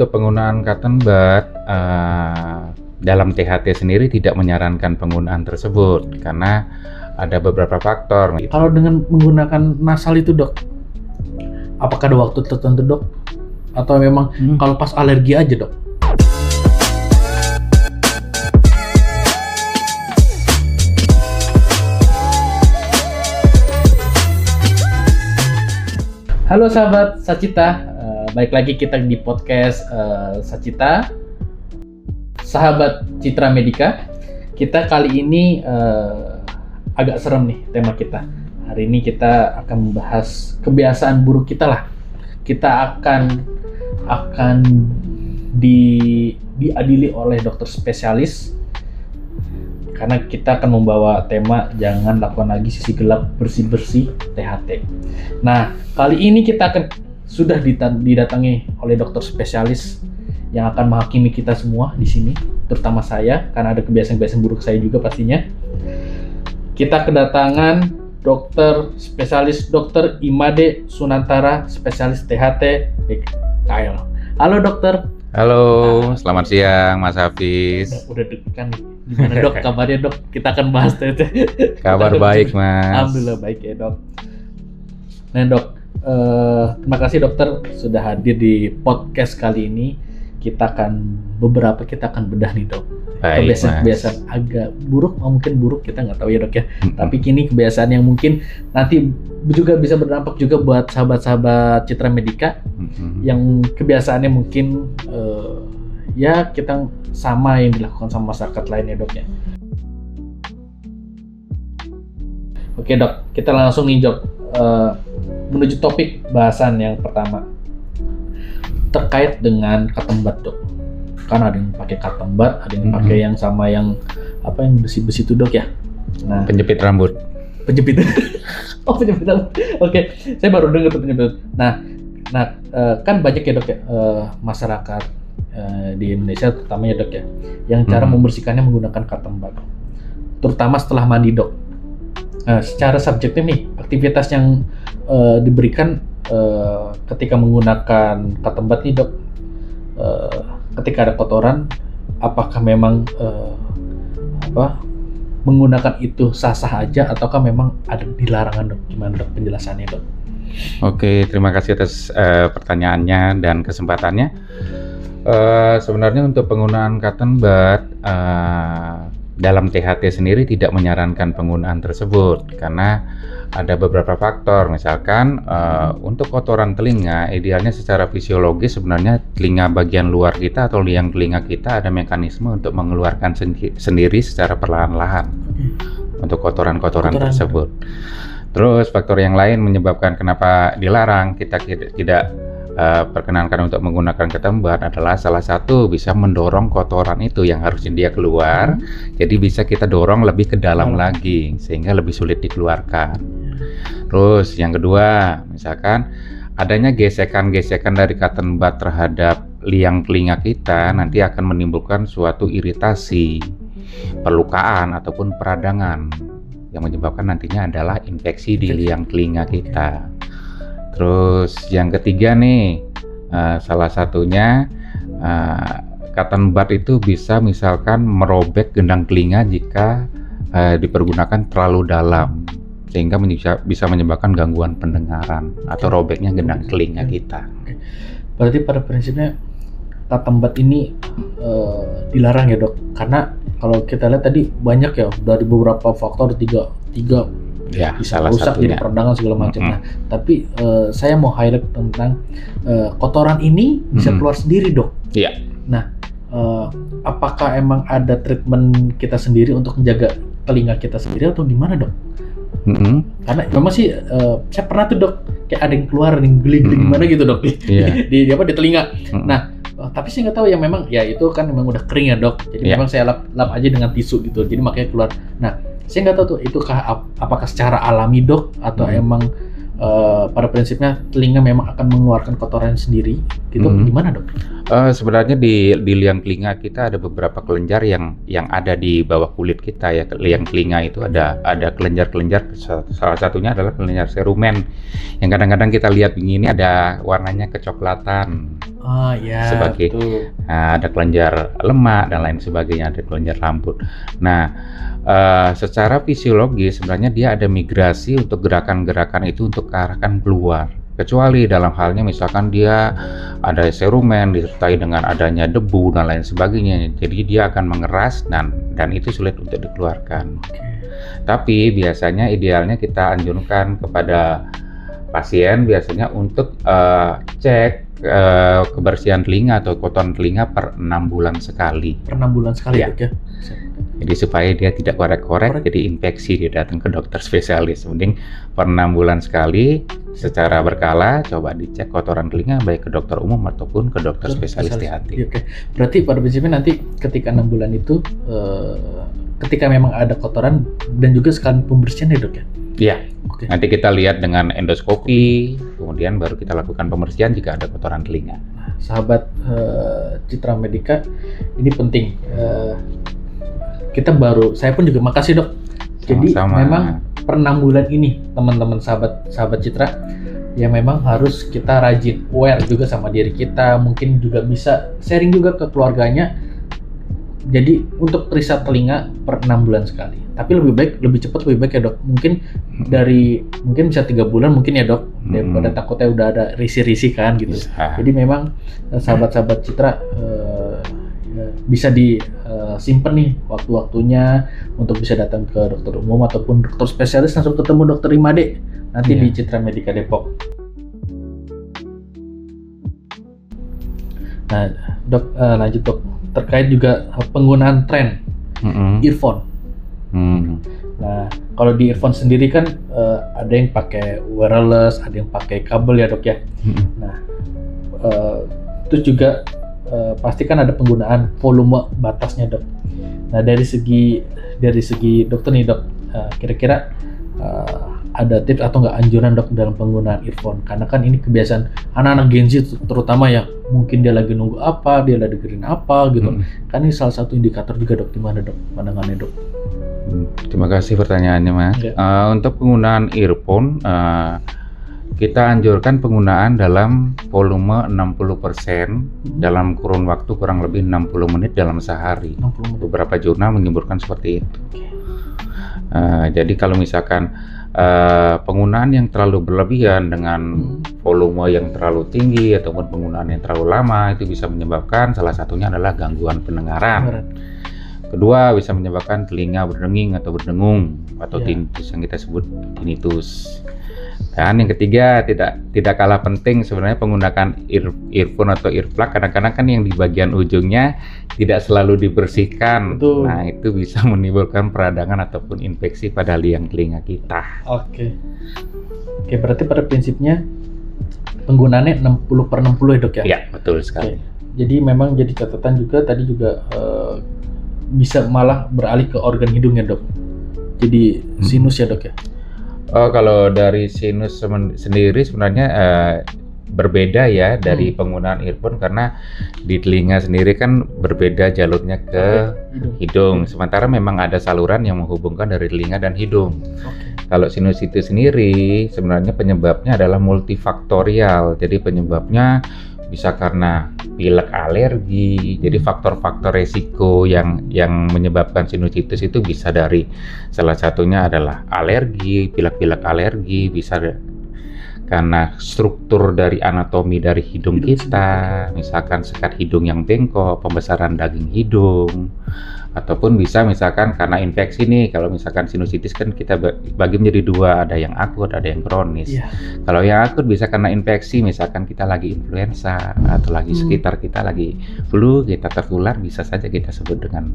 Untuk penggunaan cotton bud dalam THT sendiri tidak menyarankan penggunaan tersebut karena ada beberapa faktor. Kalau dengan menggunakan nasal itu dok, apakah ada waktu tertentu dok? Atau memang kalau pas alergi aja dok? Halo sahabat Sacita, balik lagi kita di podcast Sacita, sahabat Citra Medica. Kita kali ini agak serem nih tema kita. Hari ini kita akan membahas kebiasaan buruk kita lah. Kita akan diadili oleh dokter spesialis karena kita akan membawa tema jangan lakukan lagi sisi gelap bersih-bersih THT. Nah, kali ini kita sudah didatangi oleh dokter spesialis yang akan menghakimi kita semua di sini, terutama saya karena ada kebiasaan-kebiasaan buruk saya juga pastinya. Kita kedatangan dokter spesialis Dr. Imade Sunantara, spesialis THT DKL. Halo dokter. Halo, selamat siang Mas Hafiz. Udah deg-degan nih. Gimana dok kabarnya dok? Kita akan bahas itu. Kabar baik Mas. Alhamdulillah baik ya dok. Nah dok, terima kasih dokter sudah hadir di podcast kali ini. Kita akan bedah nih dok. Kebiasaan agak buruk, mungkin buruk kita nggak tahu ya dok ya. Tapi kini kebiasaan yang mungkin nanti juga bisa berdampak juga buat sahabat-sahabat Citra Medica yang kebiasaannya mungkin ya kita sama yang dilakukan sama masyarakat lainnya dok ya. Oke dok, kita langsung nih dok menuju topik bahasan yang pertama terkait dengan cotton bud dok. Kan ada yang pakai cotton bud, ada yang pakai yang sama yang apa yang besi-besi itu dok ya. Nah, penjepit rambut. Penjepit. Oh penjepit rambut. Oke, saya baru dengar tuh penjepit. Nah kan banyak ya dok ya masyarakat di Indonesia terutama ya dok ya yang cara membersihkannya menggunakan cotton bud, terutama setelah mandi dok. Secara subjektif nih aktivitas yang diberikan ketika menggunakan cotton bud nih dok, ketika ada kotoran apakah memang menggunakan itu sah-sah aja ataukah memang ada dilarangan dok? Gimana dok penjelasannya dok? Oke, terima kasih atas pertanyaannya dan kesempatannya. Sebenarnya untuk penggunaan cotton bud dalam THT sendiri tidak menyarankan penggunaan tersebut karena ada beberapa faktor. Misalkan untuk kotoran telinga, idealnya secara fisiologis sebenarnya telinga bagian luar kita atau liang telinga kita ada mekanisme untuk mengeluarkan sendiri secara perlahan-lahan untuk kotoran-kotoran tersebut. Terus faktor yang lain menyebabkan kenapa dilarang kita tidak perkenankan untuk menggunakan cotton bud adalah salah satu bisa mendorong kotoran itu yang harusnya dia keluar, jadi bisa kita dorong lebih ke dalam lagi sehingga lebih sulit dikeluarkan. Terus yang kedua, misalkan adanya gesekan-gesekan dari cotton bud terhadap liang telinga kita nanti akan menimbulkan suatu iritasi, perlukaan ataupun peradangan yang menyebabkan nantinya adalah infeksi di liang telinga kita. Terus yang ketiga nih, salah satunya cotton bud itu bisa misalkan merobek gendang telinga jika dipergunakan terlalu dalam sehingga bisa menyebabkan gangguan pendengaran atau robeknya gendang telinga kita. Berarti pada prinsipnya cotton bud ini dilarang ya dok? Karena kalau kita lihat tadi banyak ya dari beberapa faktor tiga ya, bisa rusak jadi peradangan segala macam. Nah, tapi saya mau highlight tentang kotoran ini bisa keluar sendiri dok. Iya. Nah, apakah emang ada treatment kita sendiri untuk menjaga telinga kita sendiri atau gimana dok? Karena memang sih saya pernah tuh dok kayak ada yang keluar yang geli-geli gimana gitu dok di telinga. Nah, tapi saya nggak tahu yang memang ya itu kan memang udah kering ya dok. Jadi memang saya lap aja dengan tisu gitu. Jadi makanya keluar. Nah, saya nggak tahu tuh itu apakah secara alami dok atau emang pada prinsipnya telinga memang akan mengeluarkan kotoran sendiri gitu. Gimana dok? Sebenarnya di liang telinga kita ada beberapa kelenjar yang ada di bawah kulit kita ya. Liang telinga itu ada kelenjar-kelenjar. Salah satunya adalah kelenjar serumen yang kadang-kadang kita lihat begini ada warnanya kecoklatan. Oh ya, Sebagai betul. ada kelenjar lemak dan lain sebagainya, ada kelenjar rambut. Nah, secara fisiologis sebenarnya dia ada migrasi untuk gerakan-gerakan itu untuk kearahkan keluar. Kecuali dalam halnya misalkan dia ada serumen disertai dengan adanya debu dan lain sebagainya. Jadi dia akan mengeras dan itu sulit untuk dikeluarkan. Oke. Tapi biasanya idealnya kita anjurkan kepada pasien biasanya untuk cek kebersihan telinga atau kotoran telinga per 6 bulan sekali. Per 6 bulan sekali Iya. Dok ya. Jadi supaya dia tidak korek-korek jadi infeksi, dia datang ke dokter spesialis. Mending per 6 bulan sekali secara berkala coba dicek kotoran telinga baik ke dokter umum ataupun ke dokter spesialis THT. Oke. Berarti pada prinsipnya nanti ketika 6 bulan itu ketika memang ada kotoran dan juga sekalian pembersihan ya Dok ya. Iya. Oke. Nanti kita lihat dengan endoskopi, kemudian baru kita lakukan pembersihan jika ada kotoran telinga. Sahabat Citra Medica, ini penting. Saya pun juga makasih Dok. Jadi Sama-sama. memang per 6 bulan ini teman-teman sahabat Citra ya memang harus kita rajin aware juga sama diri kita, mungkin juga bisa sharing juga ke keluarganya. Jadi untuk periksa telinga per 6 bulan sekali. Tapi lebih cepat lebih baik ya Dok. Mungkin bisa 3 bulan mungkin ya Dok. Daripada takutnya udah ada risi-risi kan gitu. Bisa. Jadi memang sahabat-sahabat Citra bisa disimpan nih waktu-waktunya untuk bisa datang ke dokter umum ataupun dokter spesialis, langsung ketemu dokter Imade nanti Iya. di Citra Medica Depok. Nah Dok, lanjut Dok, terkait juga penggunaan tren earphone. Nah kalau di earphone sendiri kan ada yang pakai wireless, ada yang pakai kabel ya Dok ya. Nah terus juga pasti kan ada penggunaan volume batasnya Dok. Nah dari segi dokter nih Dok, kira-kira ada tips atau nggak anjuran Dok dalam penggunaan earphone? Karena kan ini kebiasaan anak-anak Gen Z terutama ya, mungkin dia lagi nunggu apa, dia lagi dengerin apa gitu. Kan ini salah satu indikator juga Dok. Gimana Dok pandangannya Dok? Terima kasih pertanyaannya Mas. Ya. Untuk penggunaan earphone, kita anjurkan penggunaan dalam volume 60% dalam kurun waktu kurang lebih 60 menit dalam sehari. 60 menit. Beberapa jurnal menyebutkan seperti itu. Jadi kalau misalkan penggunaan yang terlalu berlebihan dengan volume yang terlalu tinggi ataupun penggunaan yang terlalu lama itu bisa menyebabkan salah satunya adalah gangguan pendengaran. Kedua bisa menyebabkan telinga berdenging atau berdengung atau tinnitus yang kita sebut tinnitus. Dan yang ketiga tidak kalah penting sebenarnya penggunaan earphone atau earplug, kadang-kadang kan yang di bagian ujungnya tidak selalu dibersihkan. Betul. Nah itu bisa menimbulkan peradangan ataupun infeksi pada liang telinga kita. Oke, berarti pada prinsipnya penggunaannya 60/60 ya Dok ya? Iya betul sekali. Jadi memang jadi catatan juga tadi juga bisa malah beralih ke organ hidung ya Dok. Jadi sinus ya Dok ya? Kalau dari sinus sendiri sebenarnya berbeda ya dari penggunaan earphone, karena di telinga sendiri kan berbeda jalurnya ke hidung. Sementara memang ada saluran yang menghubungkan dari telinga dan hidung. Kalau sinus itu sendiri sebenarnya penyebabnya adalah multifaktorial. Jadi penyebabnya bisa karena pilek alergi. Jadi faktor-faktor resiko yang menyebabkan sinusitis itu bisa dari salah satunya adalah alergi, pilek-pilek alergi, bisa karena struktur dari anatomi dari hidung kita, misalkan sekat hidung yang bengkok, pembesaran daging hidung, ataupun bisa misalkan karena infeksi nih. Kalau misalkan sinusitis kan kita bagi menjadi dua, ada yang akut, ada yang kronis. Kalau yang akut bisa karena infeksi, misalkan kita lagi influenza atau lagi sekitar kita lagi flu, kita tertular, bisa saja kita sebut dengan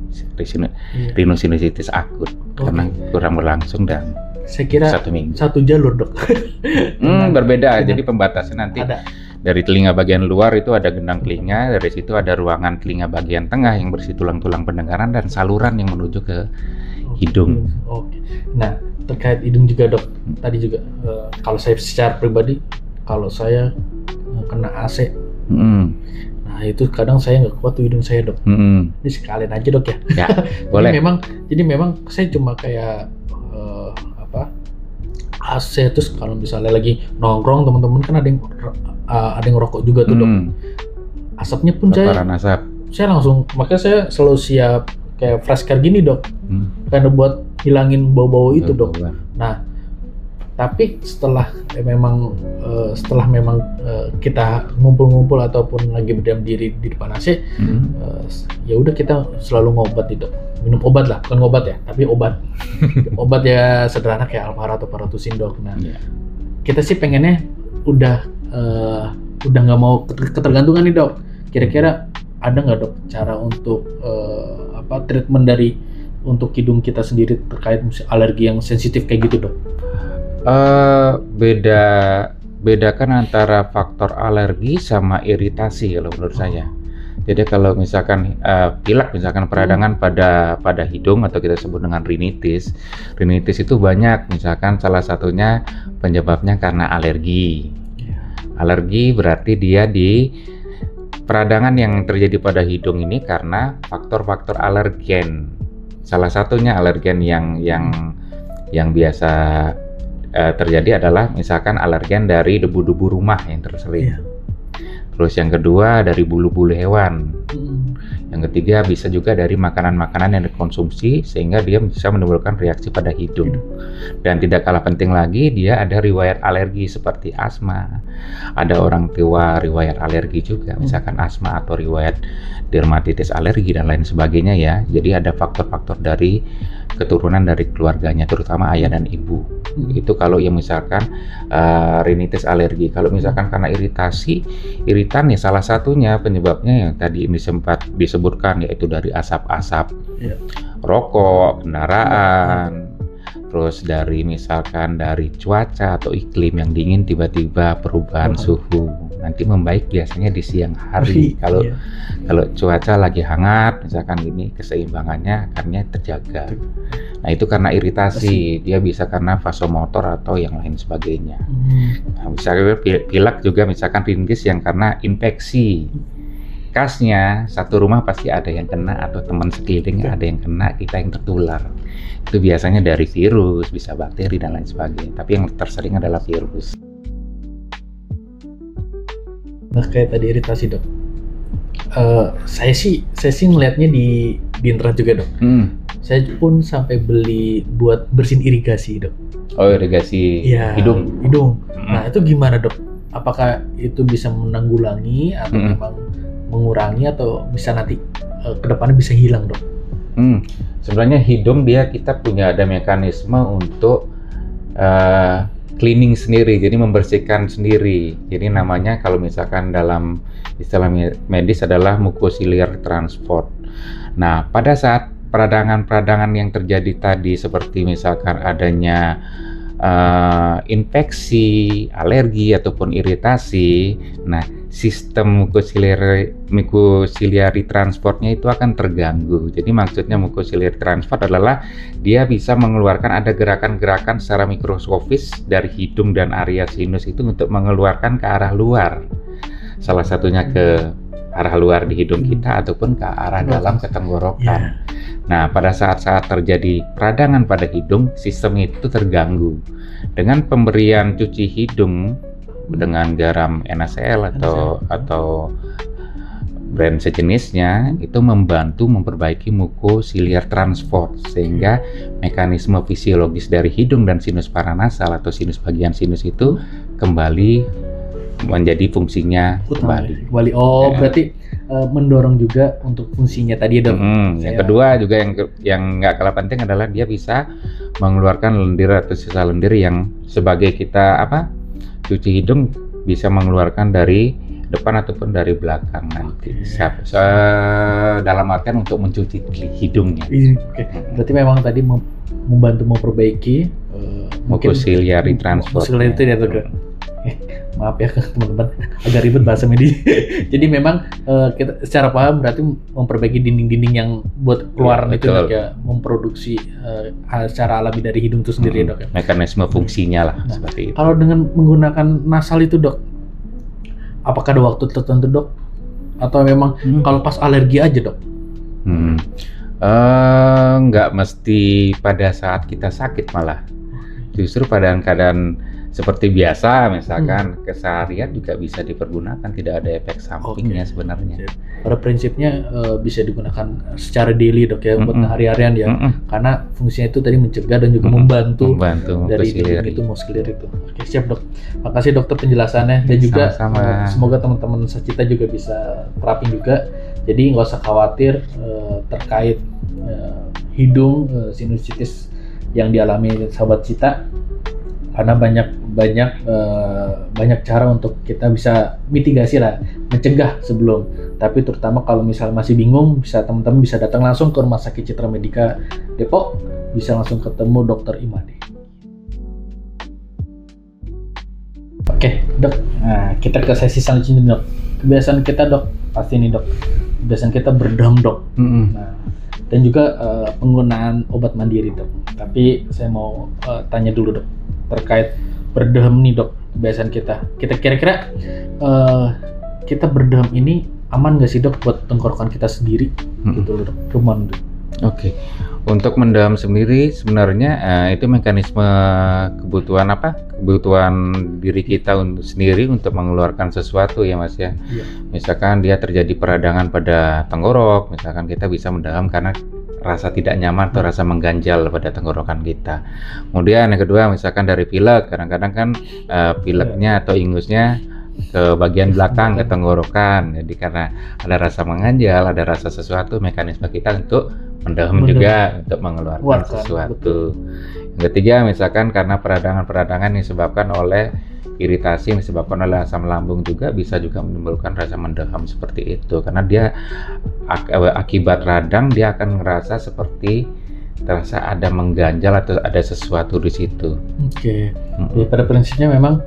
rhinosinusitis akut karena kurang berlangsung dan saya kira 1 minggu. Satu jalur Dok. Berbeda. Jadi pembatasan nanti Ada. dari telinga bagian luar itu ada gendang telinga, dari situ ada ruangan telinga bagian tengah yang berisi tulang-tulang pendengaran dan saluran yang menuju ke hidung. Oke. Nah terkait hidung juga Dok, tadi juga kalau saya secara pribadi, kalau saya kena AC, nah Nah itu kadang saya nggak kuat tuh hidung saya dok. Ini sekalian aja dok ya. Ya, boleh. Jadi memang saya cuma kayak AC, terus kalau misalnya lagi nongkrong teman-teman kan ada yang rokok juga tuh dok. Asapnya pun saya langsung, makanya saya selalu siap kayak fresh care gini dok, karena buat hilangin bau-bau itu dok. Nah tapi setelah memang kita ngumpul-ngumpul ataupun lagi berdiam diri di depan AC, ya udah kita selalu ngobat itu, minum obat lah, bukan ngobat ya, tapi obat. Obat ya sederhana kayak Alpara atau Paratusin dok. Nah kita sih pengennya udah nggak mau ketergantungan nih dok. Kira-kira ada nggak dok cara untuk treatment untuk hidung kita sendiri terkait alergi yang sensitif kayak gitu dok? Bedakan antara faktor alergi sama iritasi kalau menurut saya. Jadi kalau misalkan pilek, misalkan peradangan pada hidung atau kita sebut dengan rinitis itu banyak. Misalkan salah satunya penyebabnya karena alergi. Alergi berarti dia di peradangan yang terjadi pada hidung ini karena faktor-faktor alergen. Salah satunya alergen yang biasa terjadi adalah misalkan alergen dari debu-debu rumah yang tersering. Terus yang kedua dari bulu-bulu hewan. Yang ketiga bisa juga dari makanan-makanan yang dikonsumsi sehingga dia bisa menimbulkan reaksi pada hidung. Dan tidak kalah penting lagi dia ada riwayat alergi seperti asma. Ada orang tua riwayat alergi juga, misalkan asma atau riwayat dermatitis alergi dan lain sebagainya ya. Jadi ada faktor-faktor dari keturunan dari keluarganya, terutama ayah dan ibu. Itu kalau yang misalkan rinitis alergi. Kalau misalkan karena iritan ya salah satunya penyebabnya yang tadi ini sempat disebutkan, yaitu dari asap-asap rokok, kendaraan, terus dari misalkan dari cuaca atau iklim yang dingin tiba-tiba perubahan suhu. Nanti membaik biasanya di siang hari. Kalau cuaca lagi hangat misalkan gini, keseimbangannya akannya terjaga. Nah itu karena iritasi, dia bisa karena vasomotor atau yang lain sebagainya. Nah, misalnya pilek juga misalkan rintis yang karena infeksi. Khasnya satu rumah pasti ada yang kena atau teman sekeliling ada yang kena, kita yang tertular. Itu biasanya dari virus, bisa bakteri dan lain sebagainya. Tapi yang tersering adalah virus. Nah kayak tadi iritasi dok, saya sih ngelihatnya di internet juga dok. Saya pun sampai beli buat bersihin irigasi dok. Oh irigasi hidung. Nah itu gimana dok? Apakah itu bisa menanggulangi atau memang mengurangi atau bisa nanti kedepannya bisa hilang dok? Sebenarnya hidung kita punya ada mekanisme untuk cleaning sendiri, jadi membersihkan sendiri. Jadi namanya kalau misalkan dalam istilah medis adalah mucociliary transport. Nah pada saat peradangan-peradangan yang terjadi tadi seperti misalkan adanya infeksi, alergi ataupun iritasi, nah sistem mucociliary transportnya itu akan terganggu. Jadi maksudnya mucociliary transport adalah dia bisa mengeluarkan ada gerakan-gerakan secara mikroskopis dari hidung dan area sinus itu untuk mengeluarkan ke arah luar. Salah satunya ke arah luar di hidung kita ataupun ke arah dalam ke tenggorokan. Nah, pada saat-saat terjadi peradangan pada hidung, sistem itu terganggu. Dengan pemberian cuci hidung dengan garam NaCl atau brand sejenisnya itu membantu memperbaiki mucociliary transport sehingga mekanisme fisiologis dari hidung dan sinus paranasal atau sinus bagian sinus itu kembali menjadi fungsinya kembali. Berarti mendorong juga untuk fungsinya tadi dok. Yang kedua juga yang nggak kalah penting adalah dia bisa mengeluarkan lendir atau sisa lendir yang sebagai kita cuci hidung bisa mengeluarkan dari depan ataupun dari belakang nanti. Dalam artian untuk mencuci hidungnya. Berarti memang tadi membantu memperbaiki mucociliary transport. Mucociliary itu ya dok. Maaf ya teman-teman, agak ribet bahasa medis. Jadi memang kita secara paham berarti memperbaiki dinding-dinding yang buat keluaran itu dok ya, memproduksi secara alami dari hidung itu sendiri dok ya. Mekanisme fungsinya lah seperti itu. Kalau dengan menggunakan nasal itu dok, apakah ada waktu tertentu dok Atau memang kalau pas alergi aja dok? Hmm. Nggak mesti pada saat kita sakit malah. Justru pada keadaan seperti biasa, misalkan keseharian juga bisa dipergunakan, tidak ada efek sampingnya sebenarnya. Pada prinsipnya bisa digunakan secara daily dok ya, buat hari-harian ya, karena fungsinya itu tadi mencegah dan juga membantu dari itu muskelir itu. Oke, siap dok. Makasih dokter penjelasannya, dan juga semoga teman-teman Sacita juga bisa terapin juga. Jadi nggak usah khawatir terkait hidung sinusitis yang dialami sahabat Cita, karena banyak cara untuk kita bisa mitigasi lah, mencegah sebelum. Tapi terutama kalau misal masih bingung, teman-teman bisa datang langsung ke Rumah Sakit Citra Medika Depok, bisa langsung ketemu Dokter Imade. Oke dok, nah kita ke sesi selanjutnya dok. Kebiasaan kita dok, pasti nih dok, kebiasaan kita berdam dok. Nah, dan juga penggunaan obat mandiri dok. Tapi saya mau tanya dulu dok, terkait berdem nih dok, kebiasaan kita kira-kira kita berdem ini aman nggak sih dok buat tenggorokan kita sendiri? Gitu dok, cuman dok. Oke, untuk mendam sendiri sebenarnya itu mekanisme kebutuhan diri kita sendiri untuk mengeluarkan sesuatu ya mas ya. Misalkan dia terjadi peradangan pada tenggorok, misalkan kita bisa mendam karena rasa tidak nyaman atau rasa mengganjal pada tenggorokan kita. Kemudian yang kedua, misalkan dari pilek, kadang-kadang kan pileknya atau ingusnya ke bagian belakang, ke tenggorokan. Jadi karena ada rasa mengganjal, ada rasa sesuatu, mekanisme kita untuk mendem juga untuk mengeluarkan sesuatu. Yang ketiga, misalkan karena peradangan-peradangan yang disebabkan oleh iritasi yang disebabkan oleh asam lambung juga bisa juga menimbulkan rasa mendem seperti itu, karena dia akibat radang dia akan ngerasa seperti terasa ada mengganjal atau ada sesuatu di situ. Oke. Jadi pada prinsipnya memang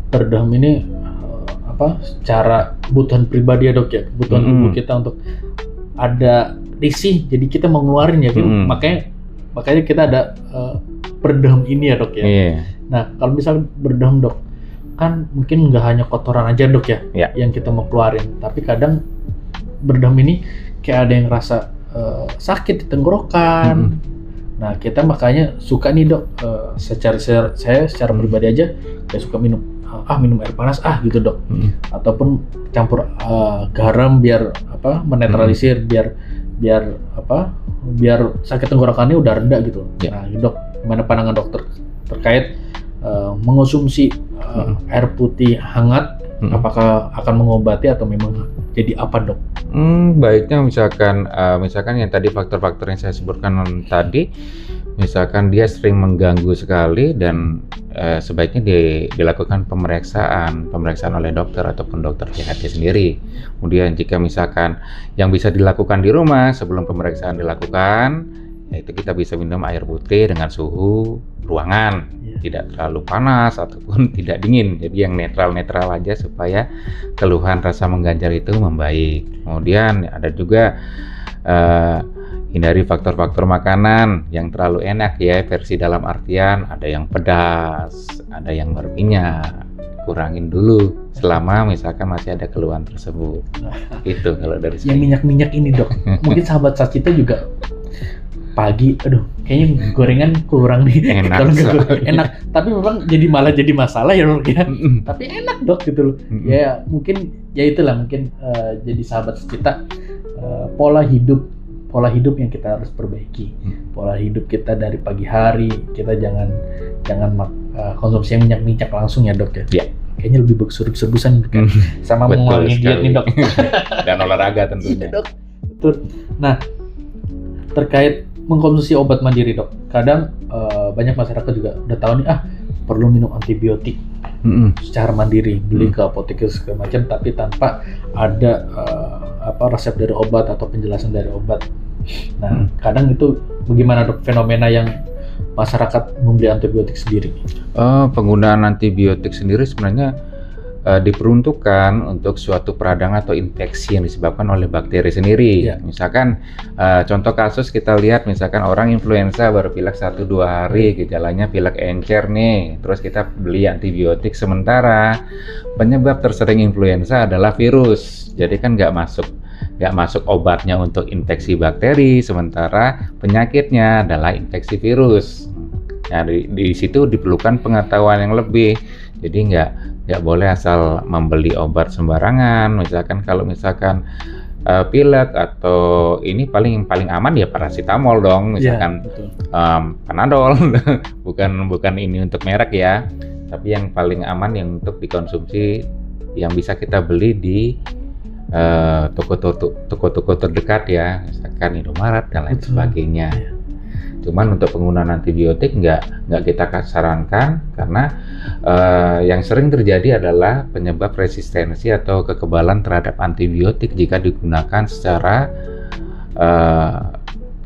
berdem ini secara kebutuhan pribadi ya dok ya, kebutuhan tubuh kita untuk ada risih, jadi kita mau ngeluarin ya, makanya kita ada berdem ini ya dok ya. Nah kalau misalnya berdem dok, kan mungkin nggak hanya kotoran aja dok ya yang kita mau keluarin, tapi kadang berdem ini kayak ada yang rasa sakit di tenggorokan. Nah kita makanya suka nih dok, saya secara pribadi aja kayak suka minum air panas gitu dok, ataupun campur garam biar menetralisir, biar sakit tenggorokannya udah reda gitu. Nah dok, gimana pandangan dokter terkait mengonsumsi air putih hangat, apakah akan mengobati atau memang jadi apa dok? Baiknya misalkan yang tadi faktor-faktor yang saya sebutkan tadi, misalkan dia sering mengganggu sekali, dan sebaiknya dilakukan pemeriksaan oleh dokter ataupun dokter THT sendiri. Kemudian jika misalkan yang bisa dilakukan di rumah sebelum pemeriksaan dilakukan, yaitu kita bisa minum air putih dengan suhu ruangan, tidak terlalu panas ataupun tidak dingin, jadi yang netral aja supaya keluhan rasa mengganjal itu membaik. Kemudian ada juga hindari faktor-faktor makanan yang terlalu enak ya, versi dalam artian ada yang pedas, ada yang berminyak, kurangin dulu selama misalkan masih ada keluhan tersebut. Itu kalau dari saya. Yang minyak-minyak ini dok, mungkin sahabat Sacita juga pagi, kayaknya gorengan kurang nih. Enak, tapi memang jadi masalah ya dok ya. Tapi enak dok gitu loh. Ya mungkin ya itulah jadi sahabat kita, pola hidup yang kita harus perbaiki. Pola hidup kita dari pagi hari, kita jangan konsumsi minyak langsung ya dok ya. Kayaknya lebih bagus rebus-rebusan kan, sama mengurangi diet nih dok. Dan olahraga tentunya. Iya, dok. Betul. Nah terkait mengkonsumsi obat mandiri dok, kadang banyak masyarakat juga udah tahu nih perlu minum antibiotik secara mandiri, beli ke apotek segala macam, tapi tanpa ada resep dari obat atau penjelasan dari obat. Nah kadang itu bagaimana dok fenomena yang masyarakat membeli antibiotik sendiri? Penggunaan antibiotik sendiri sebenarnya diperuntukkan untuk suatu peradang atau infeksi yang disebabkan oleh bakteri sendiri. Ya. Misalkan contoh kasus kita lihat, misalkan orang influenza baru pilek 1-2 hari, gejalanya pilek encer nih, terus kita beli antibiotik, sementara penyebab tersering influenza adalah virus. Jadi kan nggak masuk obatnya untuk infeksi bakteri, sementara penyakitnya adalah infeksi virus. Nah, di situ diperlukan pengetahuan yang lebih. Jadi nggak boleh asal membeli obat sembarangan. Misalkan kalau pilek atau ini paling aman ya paracetamol dong, misalkan Panadol. bukan ini untuk merek ya, tapi yang paling aman yang untuk dikonsumsi yang bisa kita beli di toko-toko terdekat ya, misalkan Indomaret dan lain sebagainya. Cuman untuk penggunaan antibiotik nggak kita sarankan, karena yang sering terjadi adalah penyebab resistensi atau kekebalan terhadap antibiotik jika digunakan secara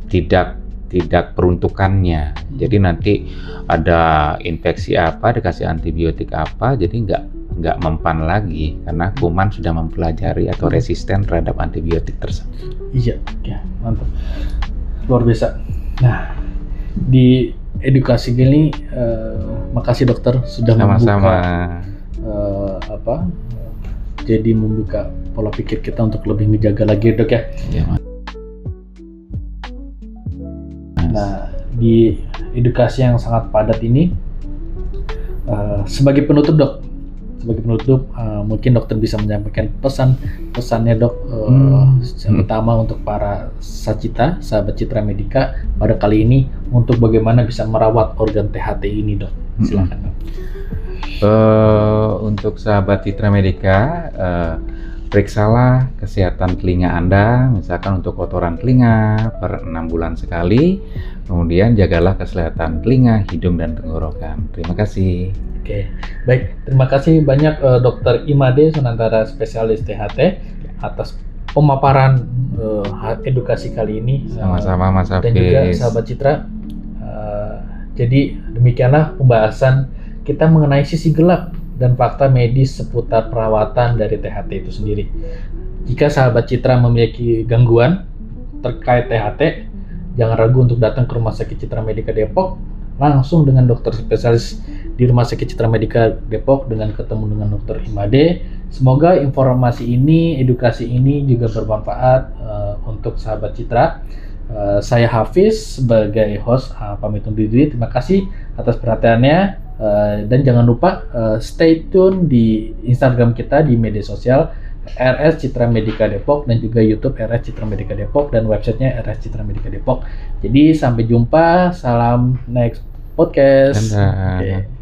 tidak peruntukannya. Jadi nanti ada infeksi apa dikasih antibiotik apa, jadi nggak mempan lagi karena kuman sudah mempelajari atau resisten terhadap antibiotik tersebut. Iya, ya, mantap, luar biasa. Nah, di edukasi gini, makasih dokter sudah membuka pola pikir kita untuk lebih menjaga lagi, dok ya. Nah, di edukasi yang sangat padat ini, sebagai penutup dok, mungkin dokter bisa menyampaikan pesannya dok, terutama untuk para sahabat Citra Medica pada kali ini untuk bagaimana bisa merawat organ THT ini, dok. Silakan dok. Untuk sahabat Citra Medica, periksalah kesehatan telinga Anda, misalkan untuk kotoran telinga per 6 bulan sekali. Kemudian jagalah kesehatan telinga, hidung, dan tenggorokan. Terima kasih. Oke, baik. Terima kasih banyak Dr. Imade Sunantara, spesialis THT, atas pemaparan edukasi kali ini. Sama-sama Mas Hafiz. Dan juga sahabat Citra. Jadi demikianlah pembahasan kita mengenai sisi gelap dan fakta medis seputar perawatan dari THT itu sendiri. Jika sahabat Citra memiliki gangguan terkait THT, jangan ragu untuk datang ke Rumah Sakit Citra Medica Depok, langsung dengan dokter spesialis di Rumah Sakit Citra Medica Depok dengan ketemu dengan Dr. Imade. Semoga informasi ini, edukasi ini juga bermanfaat untuk sahabat Citra. Saya Hafiz sebagai host pamit undur diri. Terima kasih atas perhatiannya, dan jangan lupa stay tune di Instagram kita, di media sosial RS Citra Medica Depok, dan juga YouTube RS Citra Medica Depok, dan websitenya RS Citra Medica Depok. Jadi sampai jumpa, salam next podcast. Dadah. Okay.